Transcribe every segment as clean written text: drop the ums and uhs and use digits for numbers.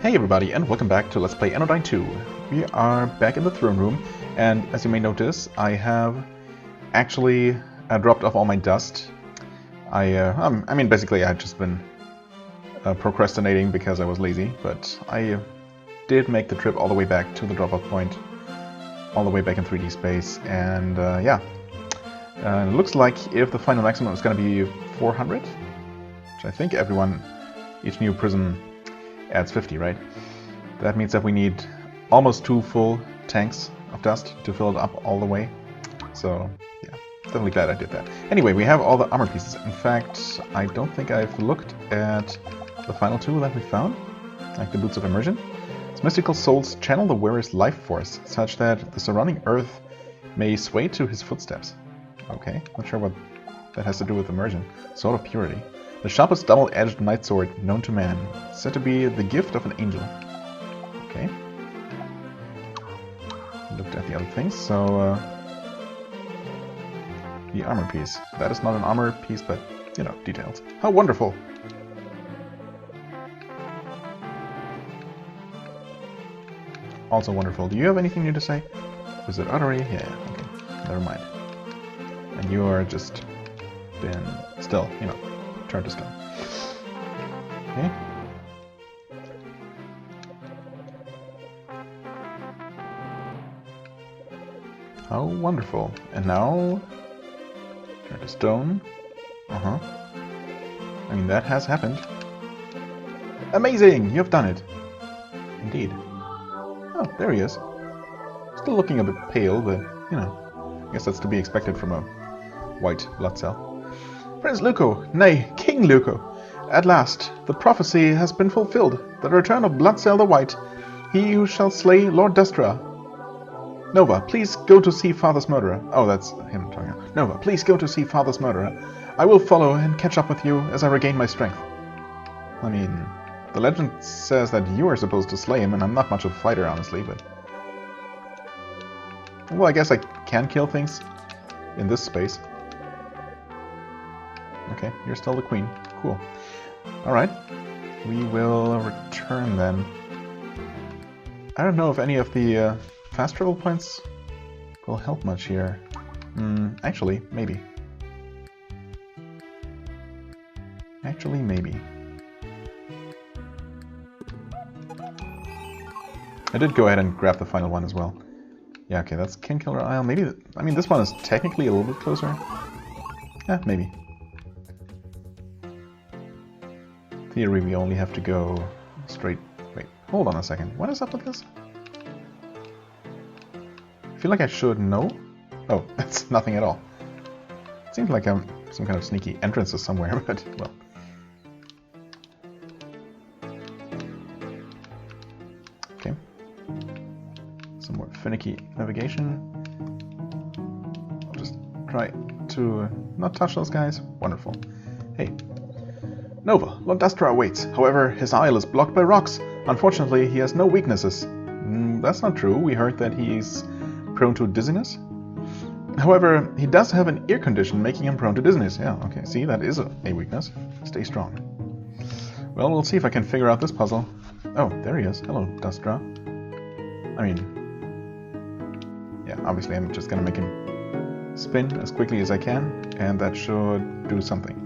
Hey everybody, and welcome back to Let's Play Anodyne 2. We are back in the throne room, and as you may notice, I have actually dropped off all my dust. I mean, basically, I've just been procrastinating because I was lazy, but I did make the trip all the way back to the drop-off point, all the way back in 3D space, and yeah. It looks like if the final maximum is going to be 400, which I think each new prism adds 50, right? That means that we need almost 2 full tanks of dust to fill it up all the way. So, yeah, definitely glad I did that. Anyway, we have all the armor pieces. In fact, I don't think I've looked at the final 2 that we found, like the Boots of Immersion. Its mystical souls channel the wearer's life force, such that the surrounding earth may sway to his footsteps. Okay, not sure what that has to do with immersion. Sword of Purity. The sharpest double-edged night sword known to man, said to be the gift of an angel. Okay. Looked at the other things, so the armor piece. That is not an armor piece, but, you know, details. How wonderful! Also wonderful. Do you have anything new to say? Was it Artery? Yeah, okay. Never mind. And you are just been still, you know, turned to stone. Okay. How wonderful. And now turn to stone. I mean, that has happened. Amazing! You have done it. Indeed. Oh, there he is. Still looking a bit pale, but, you know, I guess that's to be expected from a white blood cell. Prince Luco, nay, King Luco. At last, the prophecy has been fulfilled. The return of Bloodcell the White, he who shall slay Lord Destra. Nova, please go to see Father's murderer. Oh, that's him talking. Nova, please go to see Father's murderer. I will follow and catch up with you as I regain my strength. I mean, the legend says that you are supposed to slay him, and I'm not much of a fighter, honestly, but... Well, I guess I can kill things in this space. Okay, you're still the queen. Cool. Alright. We will return then. I don't know if any of the fast travel points will help much here. Actually, maybe. Actually, maybe. I did go ahead and grab the final one as well. Yeah, okay, that's Kingkiller Isle. Maybe, I mean, this one is technically a little bit closer. Yeah, maybe. Theory, we only have to go straight... Wait, hold on a second. What is up with this? I feel like I should know. Oh, that's nothing at all. It seems like I'm some kind of sneaky entrances somewhere, but, well. Okay. Some more finicky navigation. I'll just try to not touch those guys. Wonderful. Hey. Nova, Lord Destra awaits. However, his isle is blocked by rocks. Unfortunately, he has no weaknesses. That's not true. We heard that he's prone to dizziness. However, he does have an ear condition making him prone to dizziness. Yeah, okay. See, that is a weakness. Stay strong. Well, we'll see if I can figure out this puzzle. Oh, there he is. Hello, Destra. I mean... Yeah, obviously I'm just gonna make him spin as quickly as I can, and that should do something.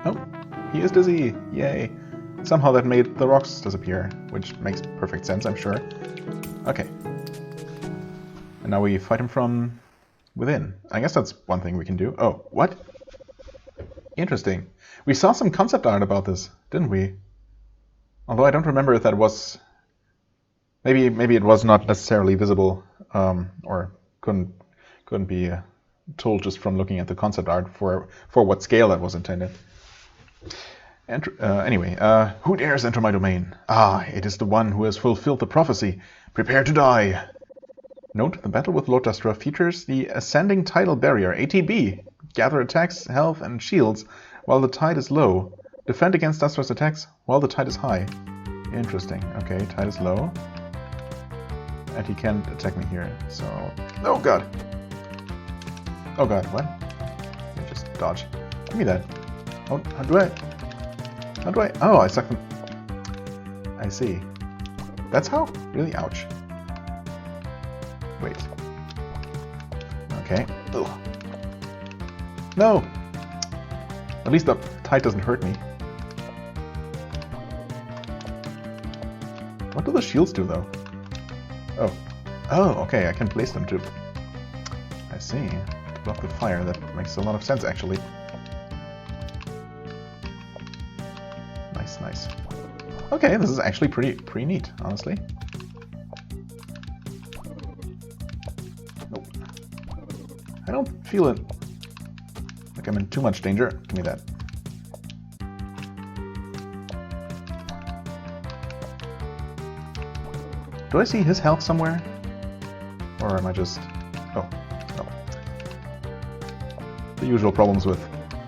Oh, he is dizzy! Yay! Somehow that made the rocks disappear, which makes perfect sense, I'm sure. Okay. And now we fight him from within. I guess that's one thing we can do. Oh, what? Interesting. We saw some concept art about this, didn't we? Although I don't remember if that was... Maybe it was not necessarily visible, or couldn't be told just from looking at the concept art for what scale that was intended. Anyway, who dares enter my domain? Ah, it is the one who has fulfilled the prophecy. Prepare to die. Note, the battle with Lord Destra features the ascending tidal barrier, ATB. Gather attacks, health, and shields while the tide is low. Defend against Destra's attacks while the tide is high. Interesting. Okay, tide is low. And he can't attack me here, so... Oh god! Oh god, what? Just dodge. Give me that. Oh, how do I? How do I? Oh, I suck them. I see. That's how? Really? Ouch. Wait. Okay. Ugh. No! At least the tide doesn't hurt me. What do the shields do, though? Oh. Oh, okay, I can place them too. I see. To block the fire, that makes a lot of sense, actually. Nice, nice. Okay, this is actually pretty neat, honestly. Nope. I don't feel it like I'm in too much danger. Give me that. Do I see his health somewhere? Or am I just... Oh, no. The usual problems with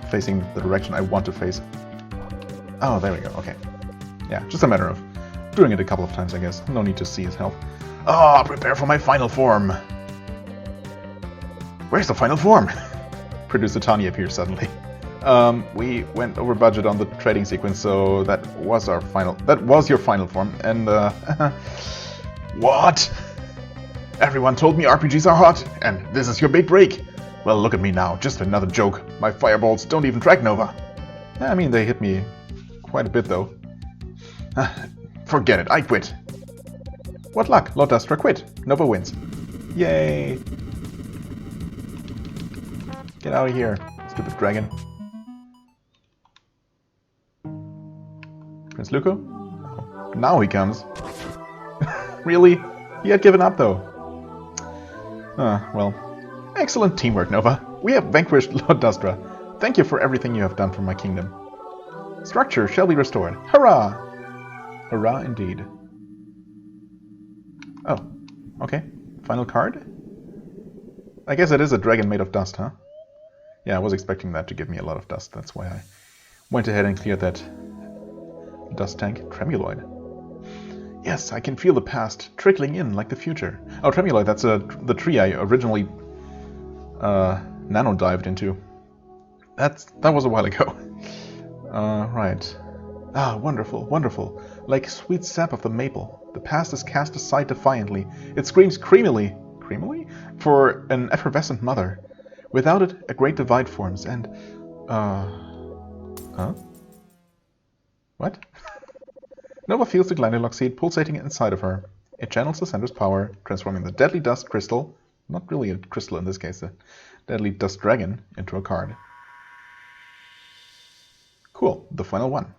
facing the direction I want to face. Oh, there we go, okay. Yeah, just a matter of doing it a couple of times, I guess. No need to see his health. Ah, prepare for my final form! Where's the final form? Producer Han-Tani appears suddenly. We went over budget on the trading sequence, so that was our final... That was your final form, and What? Everyone told me RPGs are hot, and this is your big break. Well, look at me now, just another joke. My fireballs don't even track Nova. I mean, they hit me quite a bit, though. Forget it, I quit. What luck, Lord Astra quit. Nova wins. Yay! Get out of here, stupid dragon. Prince Luco? Oh, now he comes. Really? He had given up, though. Well. Excellent teamwork, Nova. We have vanquished Lord Astra. Thank you for everything you have done for my kingdom. Structure shall be restored. Hurrah! Hurrah indeed. Oh, okay. Final card? I guess it is a dragon made of dust, huh? Yeah, I was expecting that to give me a lot of dust. That's why I went ahead and cleared that dust tank. Tremuloid. Yes, I can feel the past trickling in like the future. Oh, Tremuloid, that's the tree I originally nano dived into. That was a while ago. Right. Ah, wonderful, wonderful. Like sweet sap of the maple. The past is cast aside defiantly. It screams creamily for an effervescent mother. Without it, a great divide forms, and... Huh? What? Nova feels the glandular seed pulsating inside of her. It channels the center's power, transforming the deadly dust crystal, not really a crystal in this case, a deadly dust dragon, into a card. Cool, the final one.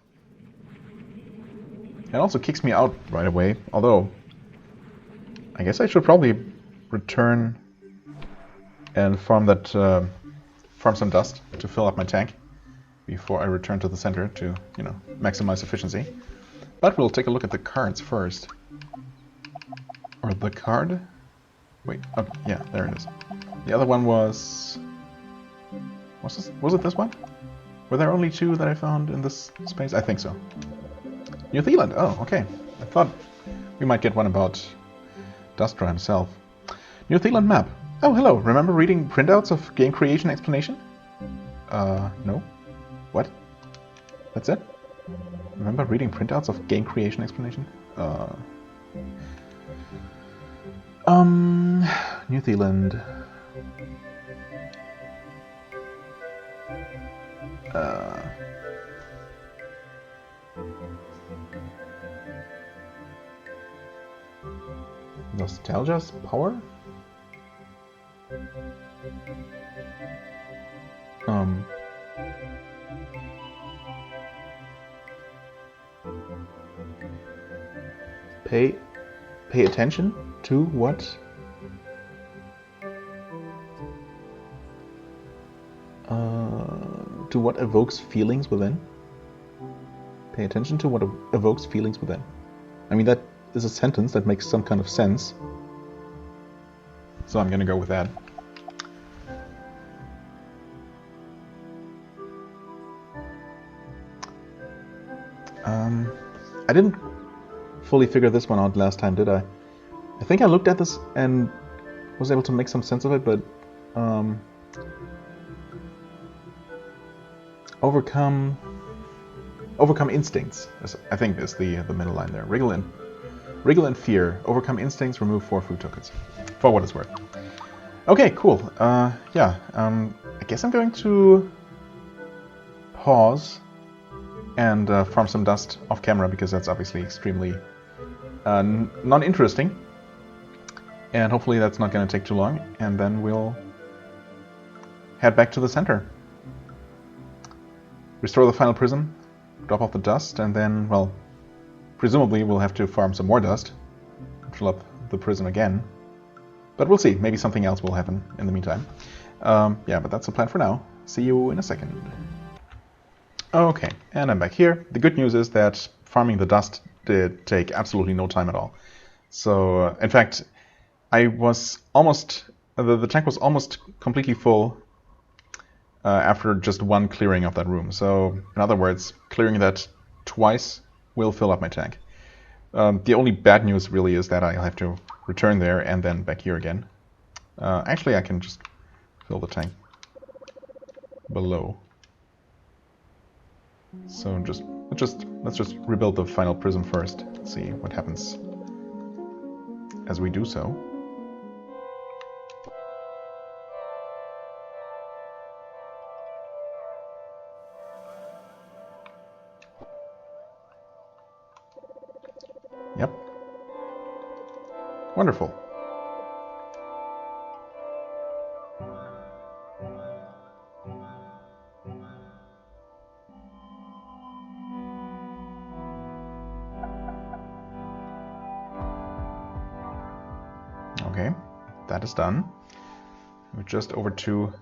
It also kicks me out right away, although I guess I should probably return and farm some dust to fill up my tank before I return to the center to, you know, maximize efficiency. But we'll take a look at the cards first. Or the card? Wait, oh, yeah, there it is. The other one was... Was it this one? Were there only two that I found in this space? I think so. New Theland, oh, okay. I thought we might get one about Dastra himself. New Theland map. Oh, hello, remember reading printouts of game creation explanation? No. What? That's it? Remember reading printouts of game creation explanation? New Theland. Nostalgia's power? Pay attention to what? To what evokes feelings within? Pay attention to what evokes feelings within. I mean, that is a sentence that makes some kind of sense. So I'm gonna go with that. I didn't fully figure this one out last time, did I? I think I looked at this and was able to make some sense of it, but Overcome instincts, I think is the middle line there. Wriggle and fear. Overcome instincts, remove 4 food tokens. For what it's worth. Okay, cool. Yeah, I guess I'm going to pause and farm some dust off camera, because that's obviously extremely non-interesting. And hopefully that's not going to take too long, and then we'll head back to the center. Restore the final prism, drop off the dust, and then, well, presumably we'll have to farm some more dust, fill up the prism again. But we'll see, maybe something else will happen in the meantime. Yeah, but that's the plan for now. See you in a second. Okay, and I'm back here. The good news is that farming the dust did take absolutely no time at all. So, in fact, I was almost... the tank was almost completely full after just one clearing of that room. So, in other words, clearing that twice will fill up my tank. The only bad news really is that I'll have to return there and then back here again. Actually, I can just fill the tank below. So let's just rebuild the final prism first. See what happens as we do so. Yep. Wonderful. Okay, that is done. We're just over 2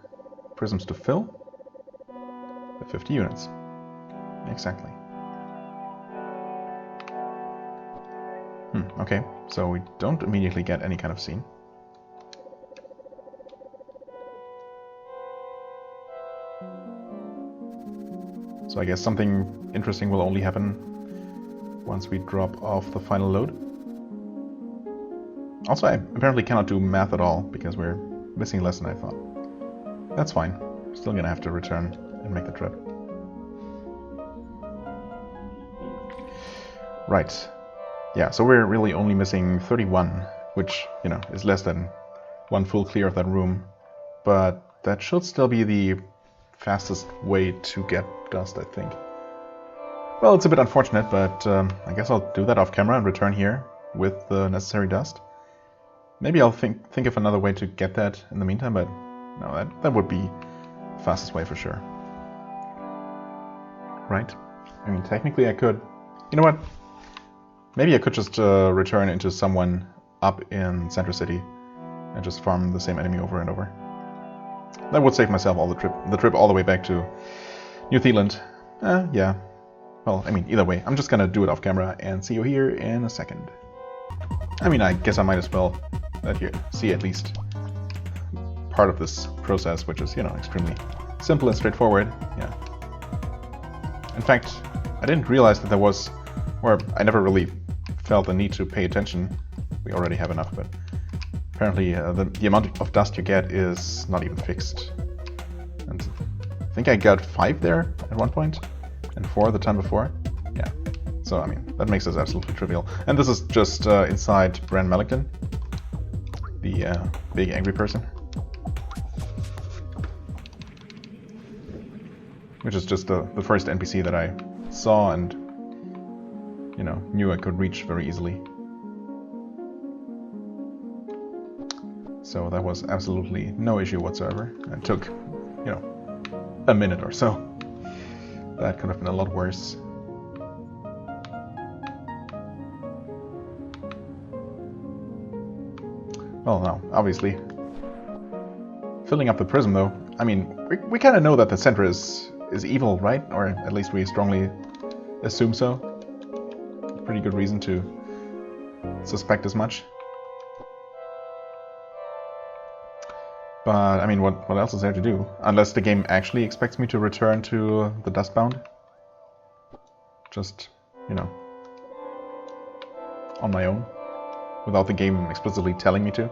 prisms to fill. The 50 units. Exactly. Okay, so we don't immediately get any kind of scene. So I guess something interesting will only happen once we drop off the final load. Also, I apparently cannot do math at all, because we're missing less than I thought. That's fine. Still gonna have to return and make the trip. Right. Yeah, so we're really only missing 31, which, you know, is less than 1 full clear of that room. But that should still be the fastest way to get dust, I think. Well, it's a bit unfortunate, but I guess I'll do that off camera and return here with the necessary dust. Maybe I'll think of another way to get that in the meantime, but no, that would be the fastest way for sure. Right? I mean, technically I could... You know what? Maybe I could just return into someone up in Center City and just farm the same enemy over and over. That would save myself all the trip all the way back to New Theland. Yeah. Well, I mean, either way, I'm just gonna do it off camera and see you here in a second. I mean, I guess I might as well let you see at least part of this process, which is, you know, extremely simple and straightforward. Yeah. In fact, I didn't realize that there was, or I never really felt the need to pay attention. We already have enough, but apparently the amount of dust you get is not even fixed. And I think I got 5 there at one point, and 4 the time before. Yeah. So, I mean, that makes this absolutely trivial. And this is just inside Brand Mellington, the big angry person. Which is just the first NPC that I saw and, you know, knew I could reach very easily. So that was absolutely no issue whatsoever. It took, you know, a minute or so. That could have been a lot worse. Well, no, obviously. Filling up the prism, though, I mean, we kind of know that the center is evil, right? Or at least we strongly assume so. Pretty good reason to suspect as much. But, I mean, what else is there to do? Unless the game actually expects me to return to the Dustbound. Just, you know, on my own. Without the game explicitly telling me to.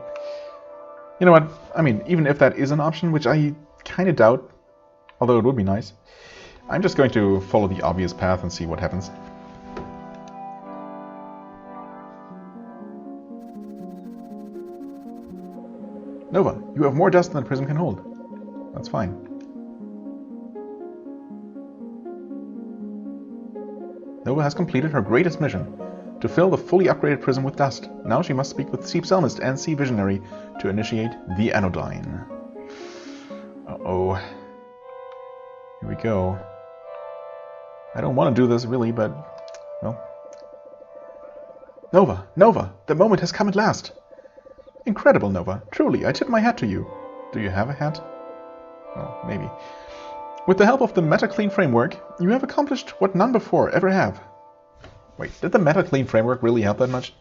You know what? I mean, even if that is an option, which I kind of doubt, although it would be nice, I'm just going to follow the obvious path and see what happens. Nova, you have more dust than the prism can hold. That's fine. Nova has completed her greatest mission, to fill the fully upgraded prism with dust. Now she must speak with C Psalmist and C Visionary to initiate the Anodyne. Uh-oh. Here we go. I don't want to do this really, but, well. Nova! Nova! The moment has come at last! Incredible, Nova. Truly, I tip my hat to you. Do you have a hat? Well, maybe. With the help of the MetaClean framework, you have accomplished what none before ever have. Wait, did the MetaClean framework really help that much?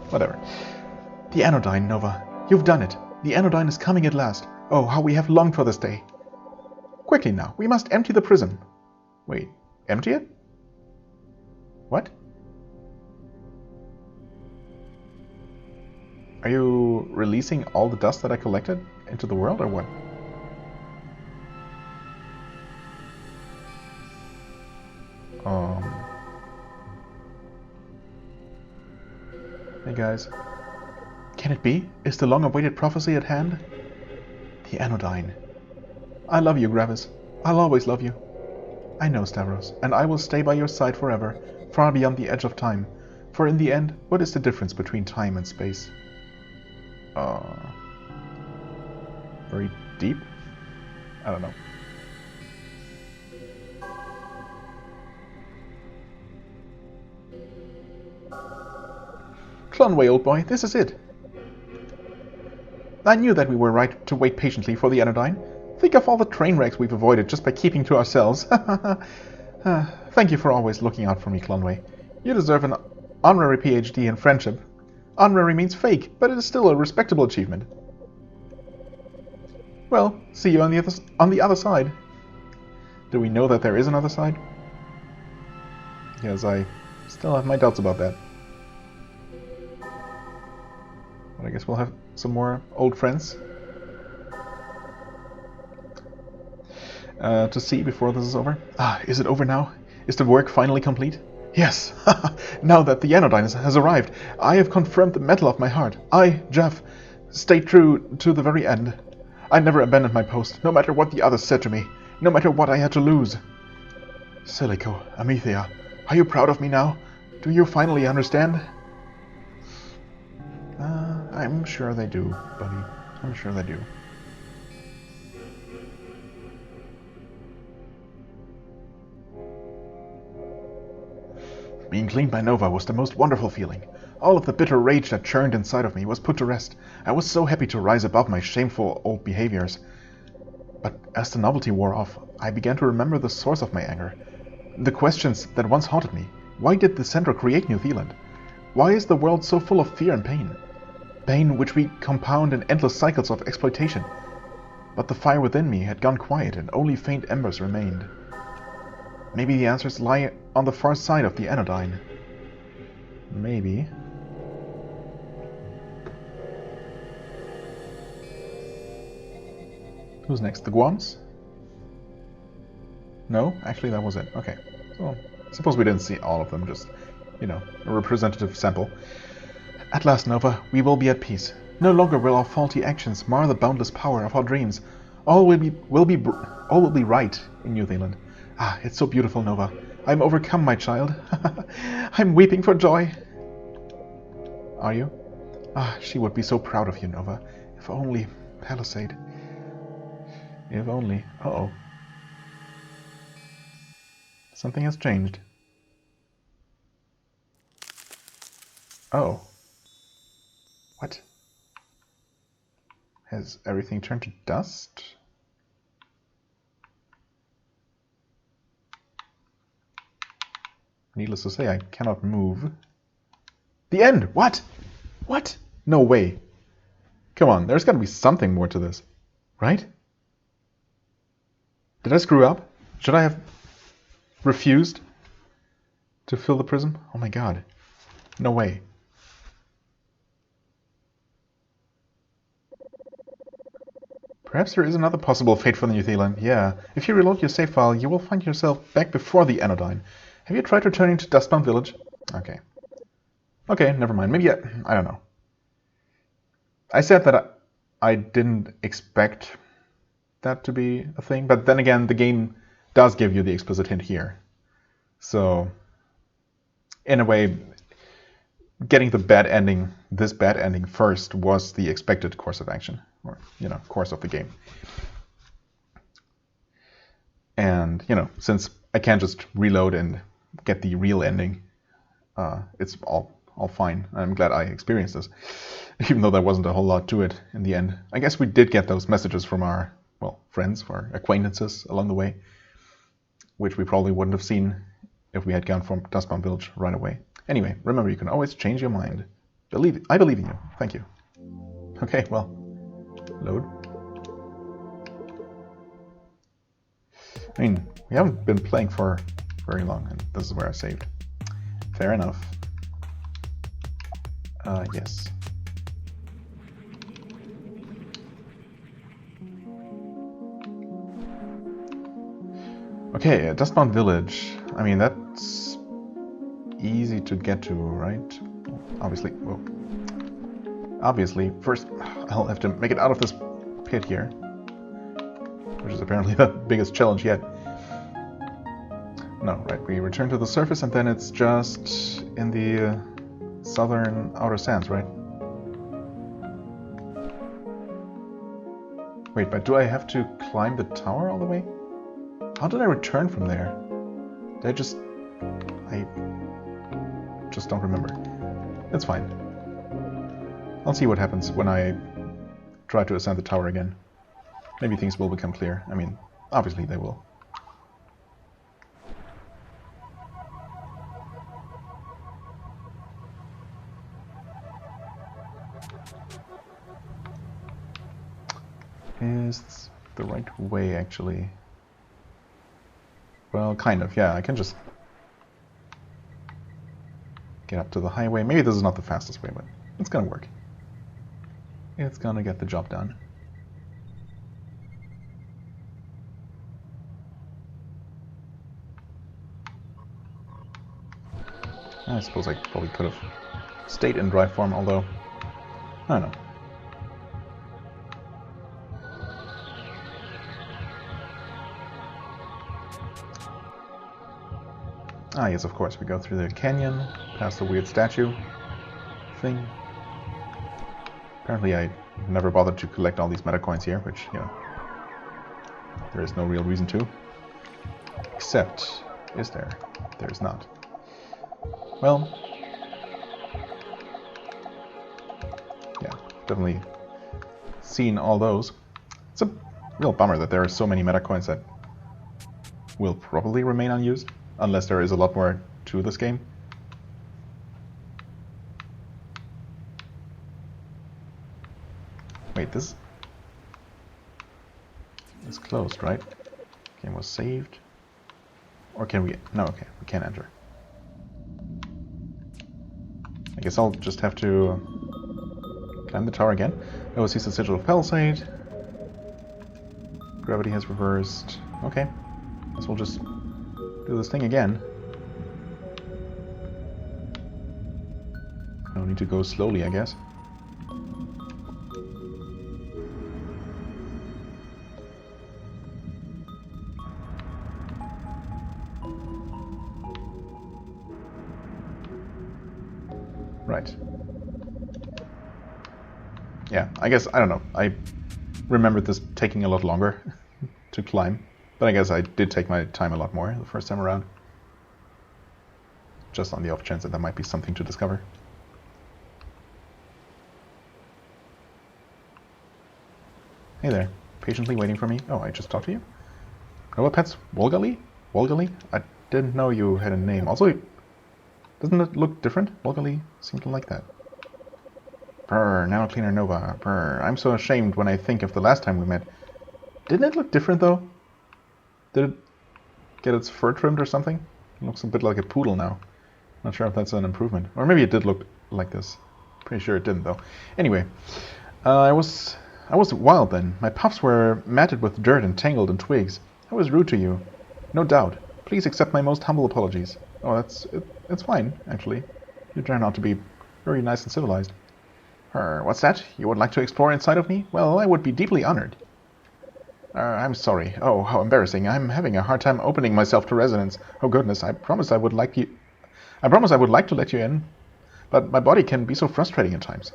Whatever. The Anodyne, Nova. You've done it. The Anodyne is coming at last. Oh, how we have longed for this day. Quickly now, we must empty the prism. Wait, empty it? What? Are you releasing all the dust that I collected into the world, or what? Hey guys. Can it be? Is the long-awaited prophecy at hand? The Anodyne. I love you, Gravis. I'll always love you. I know, Stavros, and I will stay by your side forever, far beyond the edge of time. For in the end, what is the difference between time and space? Very deep? I don't know. Clonway, old boy, this is it. I knew that we were right to wait patiently for the Anodyne. Think of all the train wrecks we've avoided just by keeping to ourselves. Thank you for always looking out for me, Clonway. You deserve an honorary PhD in friendship. Honorary means fake, but it is still a respectable achievement. Well, see you on the other side. Do we know that there is another side? Yes, I still have my doubts about that. But I guess we'll have some more old friends to see before this is over. Ah, is it over now? Is the work finally complete? Yes! Now that the Anodyne has arrived, I have confirmed the metal of my heart. I, Jeff, stayed true to the very end. I never abandoned my post, no matter what the others said to me, no matter what I had to lose. Silico, Amethea, are you proud of me now? Do you finally understand? I'm sure they do, buddy. I'm sure they do. Being cleaned by Nova was the most wonderful feeling. All of the bitter rage that churned inside of me was put to rest. I was so happy to rise above my shameful old behaviors. But as the novelty wore off, I began to remember the source of my anger. The questions that once haunted me. Why did the Central create New Theland? Why is the world so full of fear and pain? Pain which we compound in endless cycles of exploitation. But the fire within me had gone quiet and only faint embers remained. Maybe the answers lie on the far side of the Anodyne. Maybe. Who's next? The Guams? No? Actually, that was it. Okay. So, suppose we didn't see all of them, just, you know, a representative sample. At last, Nova, we will be at peace. No longer will our faulty actions mar the boundless power of our dreams. All will be right in New Zealand. Ah, it's so beautiful, Nova. I'm overcome, my child. I'm weeping for joy. Are you? Ah, she would be so proud of you, Nova. If only Palisade. If only. Uh-oh. Something has changed. Oh. What? Has everything turned to dust? Needless to say, I cannot move. The end! What? What? No way. Come on, there's got to be something more to this. Right? Did I screw up? Should I have refused to fill the prism? Oh my god. No way. Perhaps there is another possible fate for the New Theland. Yeah. If you reload your save file, you will find yourself back before the Anodyne. Have you tried returning to Dustbound Village? Okay. Okay, never mind. Maybe I don't know. I said that I didn't expect that to be a thing, but then again, the game does give you the explicit hint here. So, in a way, getting the bad ending, this bad ending first, was the expected course of action, or, course of the game. And, since I can't just reload and get the real ending, it's all fine. I'm glad I experienced this, even though there wasn't a whole lot to it in the end. I guess we did get those messages from our, friends, or acquaintances along the way, which we probably wouldn't have seen if we had gone from Dustbound Village right away. Anyway, remember, you can always change your mind. I believe in you. Thank you. Okay, well, load. I mean, we haven't been playing for very long, and this is where I saved. Fair enough. Yes. Okay, Dustbound Village. I mean, that's easy to get to, right? Obviously. Whoa. Obviously, first I'll have to make it out of this pit here, which is apparently the biggest challenge yet. No, right, we return to the surface and then it's just in the southern outer sands, right? Wait, but do I have to climb the tower all the way? How did I return from there? I just don't remember. It's fine. I'll see what happens when I try to ascend the tower again. Maybe things will become clear. I mean, obviously they will. Is the right way, actually? Well, kind of, yeah. I can just get up to the highway. Maybe this is not the fastest way, but it's gonna work. It's gonna get the job done. I suppose I probably could have stayed in drive form, although, I don't know. Ah, yes, of course. We go through the canyon, past the weird statue thing. Apparently I never bothered to collect all these meta coins here, which, there is no real reason to. Except, is there? There is not. Well, yeah, definitely seen all those. It's a real bummer that there are so many meta coins that will probably remain unused, unless there is a lot more to this game. Wait, this is closed, right? Game was saved. Or can we? No, okay, we can't enter. I guess I'll just have to climb the tower again. Oh, sees the sigil of Palisade. Gravity has reversed. Okay, guess we'll just do this thing again. No need to go slowly, I guess. Right. Yeah, I guess, I don't know. I remembered this taking a lot longer to climb. But I guess I did take my time a lot more the first time around. Just on the off chance that there might be something to discover. Hey there. Patiently waiting for me? Oh, I just talked to you? Nova Pets Wolgali? Wolgali? I didn't know you had a name. Also, doesn't it look different? Wolgali seemed to like that. Brr, now Cleaner Nova. Brr, I'm so ashamed when I think of the last time we met. Didn't it look different, though? Did it get its fur trimmed or something? It looks a bit like a poodle now. Not sure if that's an improvement. Or maybe it did look like this. Pretty sure it didn't, though. Anyway, I was I was wild then. My puffs were matted with dirt and tangled in twigs. I was rude to you. No doubt. Please accept my most humble apologies. Oh, it's fine, actually. You turn out to be very nice and civilized. What's that? You would like to explore inside of me? Well, I would be deeply honored. I'm sorry. Oh, how embarrassing. I'm having a hard time opening myself to residents. Oh goodness, I promise I would like to let you in, but my body can be so frustrating at times.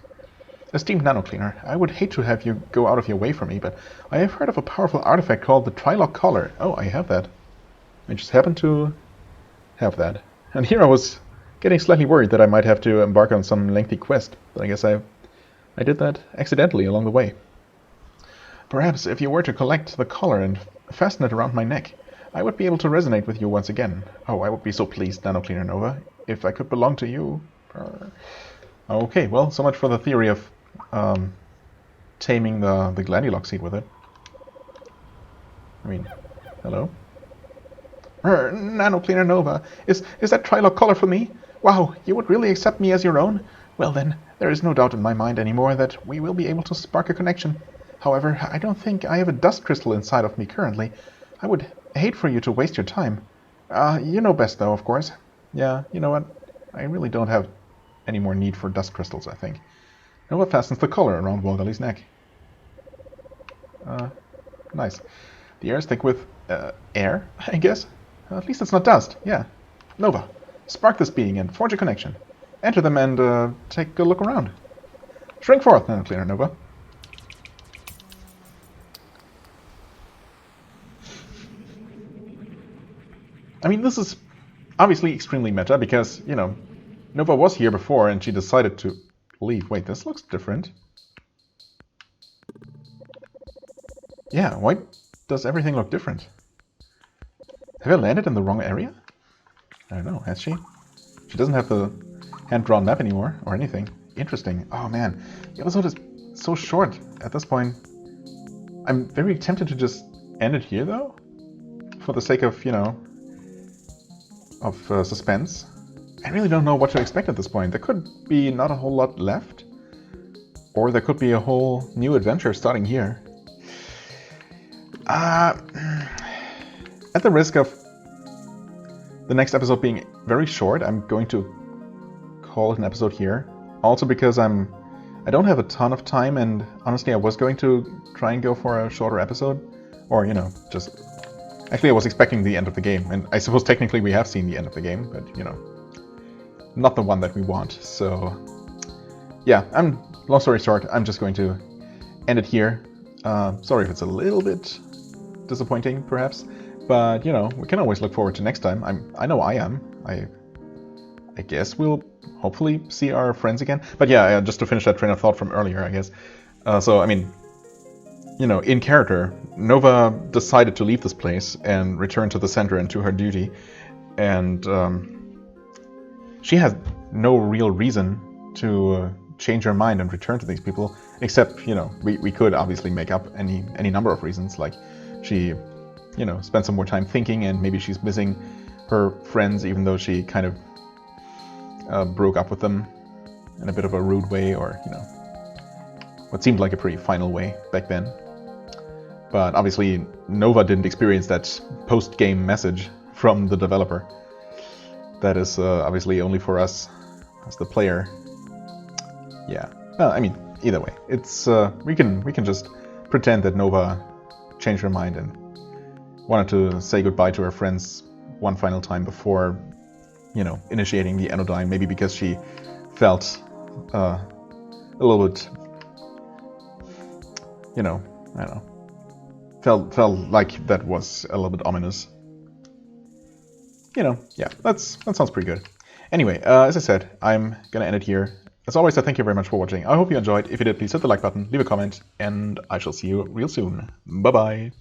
Esteemed nano cleaner, I would hate to have you go out of your way for me, but I have heard of a powerful artifact called the Trilock Collar. Oh, I have that. I just happen to have that. And here I was getting slightly worried that I might have to embark on some lengthy quest, but I guess I did that accidentally along the way. Perhaps if you were to collect the collar and fasten it around my neck, I would be able to resonate with you once again. Oh, I would be so pleased, Nano Cleaner Nova, if I could belong to you. Okay, well, so much for the theory of taming the Gladiolock seed with it. I mean, hello? Nano Cleaner Nova, is that Trilock collar for me? Wow, you would really accept me as your own? Well then, there is no doubt in my mind anymore that we will be able to spark a connection. However, I don't think I have a dust crystal inside of me currently. I would hate for you to waste your time. You know best though, of course. Yeah, you know what? I really don't have any more need for dust crystals, I think. Nova fastens the collar around Volgali's neck. Nice. The air is thick with, air, I guess? At least it's not dust, yeah. Nova, spark this being and forge a connection. Enter them and, take a look around. Shrink forth, Nano Cleaner Nova. I mean, this is obviously extremely meta because, you know, Nova was here before and she decided to leave. Wait, this looks different. Yeah, why does everything look different? Have I landed in the wrong area? I don't know, has she? She doesn't have the hand-drawn map anymore, or anything. Interesting. Oh man, the episode is so short at this point. I'm very tempted to just end it here, though. For the sake of, you know, of suspense. I really don't know what to expect at this point. There could be not a whole lot left. Or there could be a whole new adventure starting here. At the risk of the next episode being very short, I'm going to call it an episode here. Also because I don't have a ton of time, and honestly I was going to try and go for a shorter episode. Or, you know, just... Actually, I was expecting the end of the game, and I suppose technically we have seen the end of the game, but, you know, not the one that we want. So, yeah, long story short, I'm just going to end it here. Sorry if it's a little bit disappointing, perhaps, but, you know, we can always look forward to next time. I know I am. I guess we'll hopefully see our friends again. But yeah, just to finish that train of thought from earlier, I guess. So, I mean, you know, in character, Nova decided to leave this place and return to the center and to her duty. And she has no real reason to change her mind and return to these people, except, you know, we could obviously make up any number of reasons, like she, you know, spent some more time thinking and maybe she's missing her friends even though she kind of broke up with them in a bit of a rude way, or, you know, what seemed like a pretty final way back then. But obviously Nova didn't experience that post-game message from the developer. That is obviously only for us as the player. Yeah. Well, I mean, either way, it's we can just pretend that Nova changed her mind and wanted to say goodbye to her friends one final time before, you know, initiating the Anodyne. Maybe because she felt a little bit, you know, I don't know. Felt like that was a little bit ominous. You know, yeah, that sounds pretty good. Anyway, as I said, I'm gonna end it here. As always, I thank you very much for watching. I hope you enjoyed. If you did, please hit the like button, leave a comment, and I shall see you real soon. Bye-bye.